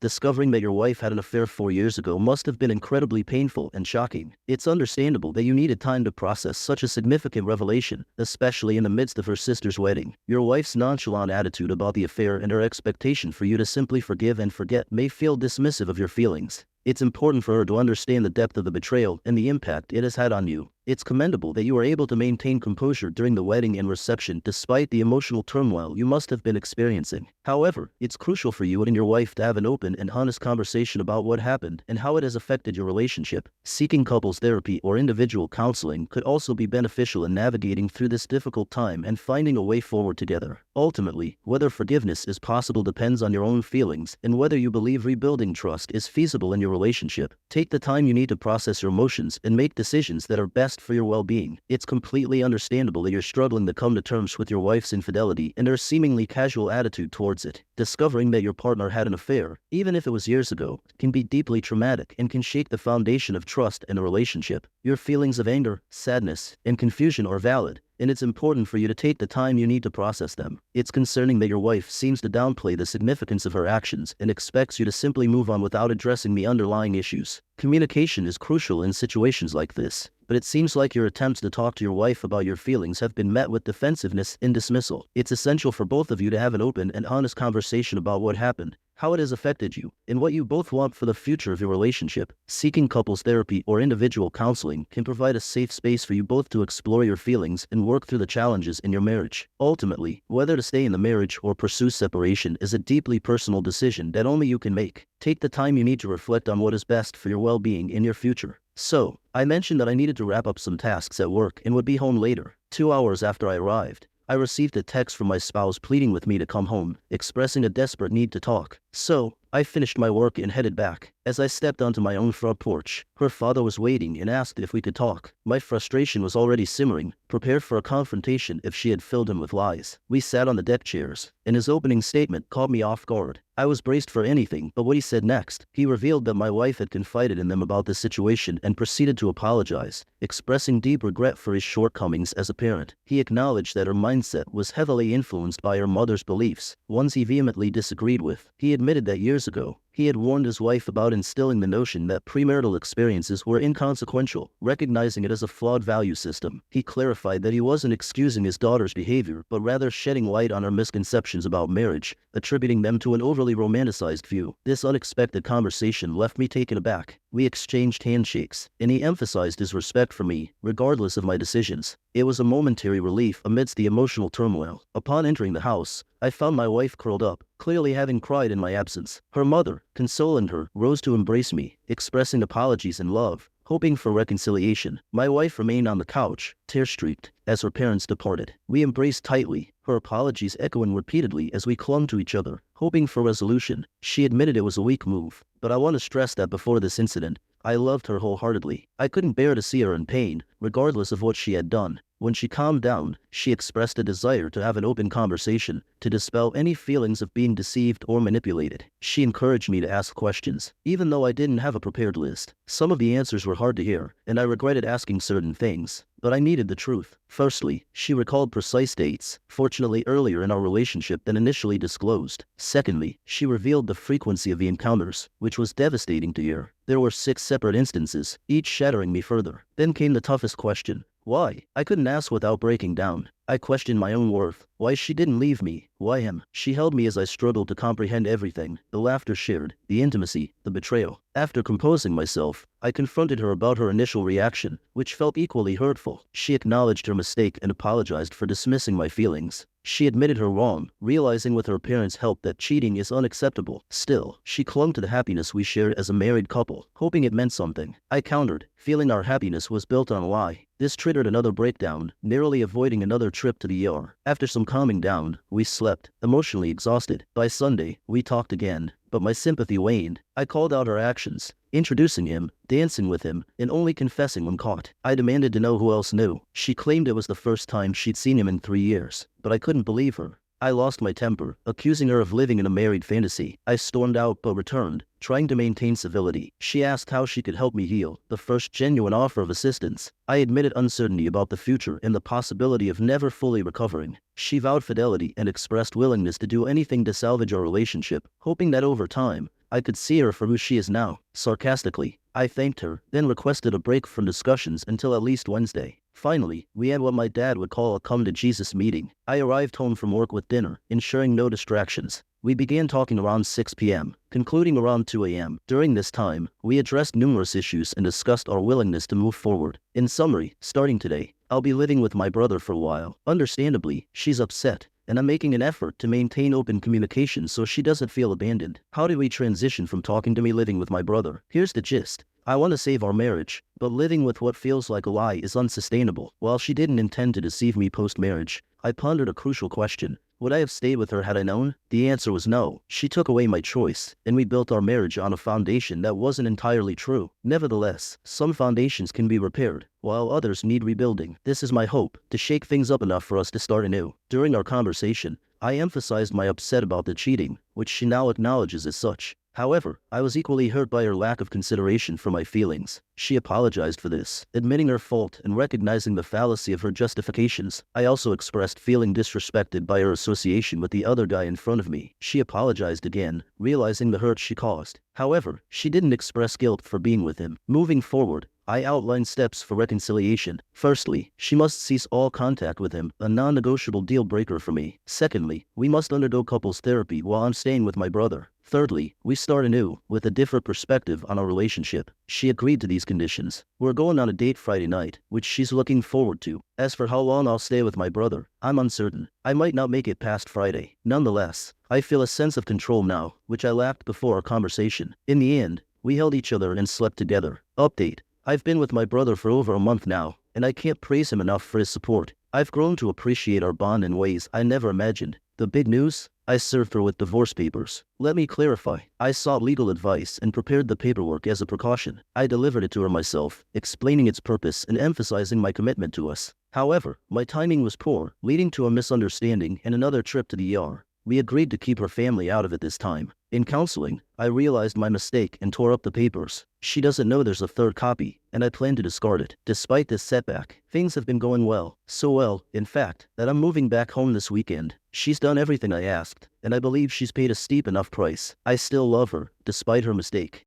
Discovering that your wife had an affair 4 years ago must have been incredibly painful and shocking. It's understandable that you needed time to process such a significant revelation, especially in the midst of her sister's wedding. Your wife's nonchalant attitude about the affair and her expectation for you to simply forgive and forget may feel dismissive of your feelings. It's important for her to understand the depth of the betrayal and the impact it has had on you. It's commendable that you were able to maintain composure during the wedding and reception despite the emotional turmoil you must have been experiencing. However, it's crucial for you and your wife to have an open and honest conversation about what happened and how it has affected your relationship. Seeking couples therapy or individual counseling could also be beneficial in navigating through this difficult time and finding a way forward together. Ultimately, whether forgiveness is possible depends on your own feelings and whether you believe rebuilding trust is feasible in your relationship. Take the time you need to process your emotions and make decisions that are best for your well-being. It's completely understandable that you're struggling to come to terms with your wife's infidelity and her seemingly casual attitude towards it. Discovering that your partner had an affair, even if it was years ago, can be deeply traumatic and can shake the foundation of trust in a relationship. Your feelings of anger, sadness, and confusion are valid, and it's important for you to take the time you need to process them. It's concerning that your wife seems to downplay the significance of her actions and expects you to simply move on without addressing the underlying issues. Communication is crucial in situations like this, but it seems like your attempts to talk to your wife about your feelings have been met with defensiveness and dismissal. It's essential for both of you to have an open and honest conversation about what happened, how it has affected you, and what you both want for the future of your relationship. Seeking couples therapy or individual counseling can provide a safe space for you both to explore your feelings and work through the challenges in your marriage. Ultimately, whether to stay in the marriage or pursue separation is a deeply personal decision that only you can make. Take the time you need to reflect on what is best for your well-being in your future. So, I mentioned that I needed to wrap up some tasks at work and would be home later. 2 hours after I arrived, I received a text from my spouse pleading with me to come home, expressing a desperate need to talk. So, I finished my work and headed back. As I stepped onto my own front porch, her father was waiting and asked if we could talk. My frustration was already simmering, prepared for a confrontation if she had filled him with lies. We sat on the deck chairs, and his opening statement caught me off guard. I was braced for anything but what he said next. He revealed that my wife had confided in them about the situation and proceeded to apologize, expressing deep regret for his shortcomings as a parent. He acknowledged that her mindset was heavily influenced by her mother's beliefs, ones he vehemently disagreed with. He admitted that years ago, he had warned his wife about instilling the notion that premarital experiences were inconsequential, recognizing it as a flawed value system. He clarified that he wasn't excusing his daughter's behavior, but rather shedding light on her misconceptions about marriage, attributing them to an overly romanticized view. This unexpected conversation left me taken aback. We exchanged handshakes, and he emphasized his respect for me, regardless of my decisions. It was a momentary relief amidst the emotional turmoil. Upon entering the house, I found my wife curled up, clearly having cried in my absence. Her mother, consoling her, rose to embrace me, expressing apologies and love, hoping for reconciliation. My wife remained on the couch, tear-streaked, as her parents departed. We embraced tightly, her apologies echoing repeatedly as we clung to each other, hoping for resolution. She admitted it was a weak move, but I want to stress that before this incident, I loved her wholeheartedly. I couldn't bear to see her in pain, regardless of what she had done. When she calmed down, she expressed a desire to have an open conversation, to dispel any feelings of being deceived or manipulated. She encouraged me to ask questions, even though I didn't have a prepared list. Some of the answers were hard to hear, and I regretted asking certain things, but I needed the truth. Firstly, she recalled precise dates, fortunately earlier in our relationship than initially disclosed. Secondly, she revealed the frequency of the encounters, which was devastating to hear. There were 6 separate instances, each shattering me further. Then came the toughest question. Why? I couldn't ask without breaking down. I questioned my own worth. Why she didn't leave me? Why him? She held me as I struggled to comprehend everything. The laughter shared, the intimacy, the betrayal. After composing myself, I confronted her about her initial reaction, which felt equally hurtful. She acknowledged her mistake and apologized for dismissing my feelings. She admitted her wrong, realizing with her parents' help that cheating is unacceptable. Still, she clung to the happiness we shared as a married couple, hoping it meant something. I countered, feeling our happiness was built on a lie. This triggered another breakdown, narrowly avoiding another trip to the ER. After some calming down, we slept, emotionally exhausted. By Sunday, we talked again, but my sympathy waned. I called out her actions, introducing him, dancing with him, and only confessing when caught. I demanded to know who else knew. She claimed it was the first time she'd seen him in 3 years, but I couldn't believe her. I lost my temper, accusing her of living in a married fantasy. I stormed out but returned, trying to maintain civility. She asked how she could help me heal, the first genuine offer of assistance. I admitted uncertainty about the future and the possibility of never fully recovering. She vowed fidelity and expressed willingness to do anything to salvage our relationship, hoping that over time, I could see her for who she is now. Sarcastically, I thanked her, then requested a break from discussions until at least Wednesday. Finally, we had what my dad would call a come-to-Jesus meeting. I arrived home from work with dinner, ensuring no distractions. We began talking around 6 p.m., concluding around 2 a.m. During this time, we addressed numerous issues and discussed our willingness to move forward. In summary, starting today, I'll be living with my brother for a while. Understandably, she's upset, and I'm making an effort to maintain open communication so she doesn't feel abandoned. How do we transition from talking to me living with my brother? Here's the gist. I want to save our marriage, but living with what feels like a lie is unsustainable. While she didn't intend to deceive me post-marriage, I pondered a crucial question. Would I have stayed with her had I known? The answer was no. She took away my choice, and we built our marriage on a foundation that wasn't entirely true. Nevertheless, some foundations can be repaired, while others need rebuilding. This is my hope, to shake things up enough for us to start anew. During our conversation, I emphasized my upset about the cheating, which she now acknowledges as such. However, I was equally hurt by her lack of consideration for my feelings. She apologized for this, admitting her fault and recognizing the fallacy of her justifications. I also expressed feeling disrespected by her association with the other guy in front of me. She apologized again, realizing the hurt she caused. However, she didn't express guilt for being with him. Moving forward, I outlined steps for reconciliation. Firstly, she must cease all contact with him, a non-negotiable deal breaker for me. Secondly, we must undergo couples therapy while I'm staying with my brother. Thirdly, we start anew, with a different perspective on our relationship. She agreed to these conditions. We're going on a date Friday night, which she's looking forward to. As for how long I'll stay with my brother, I'm uncertain. I might not make it past Friday. Nonetheless, I feel a sense of control now, which I lacked before our conversation. In the end, we held each other and slept together. Update. I've been with my brother for over a month now, and I can't praise him enough for his support. I've grown to appreciate our bond in ways I never imagined. The big news? I served her with divorce papers. Let me clarify. I sought legal advice and prepared the paperwork as a precaution. I delivered it to her myself, explaining its purpose and emphasizing my commitment to us. However, my timing was poor, leading to a misunderstanding and another trip to the ER. We agreed to keep her family out of it this time. In counseling, I realized my mistake and tore up the papers. She doesn't know there's a third copy, and I plan to discard it. Despite this setback, things have been going well. So well, in fact, that I'm moving back home this weekend. She's done everything I asked, and I believe she's paid a steep enough price. I still love her, despite her mistake.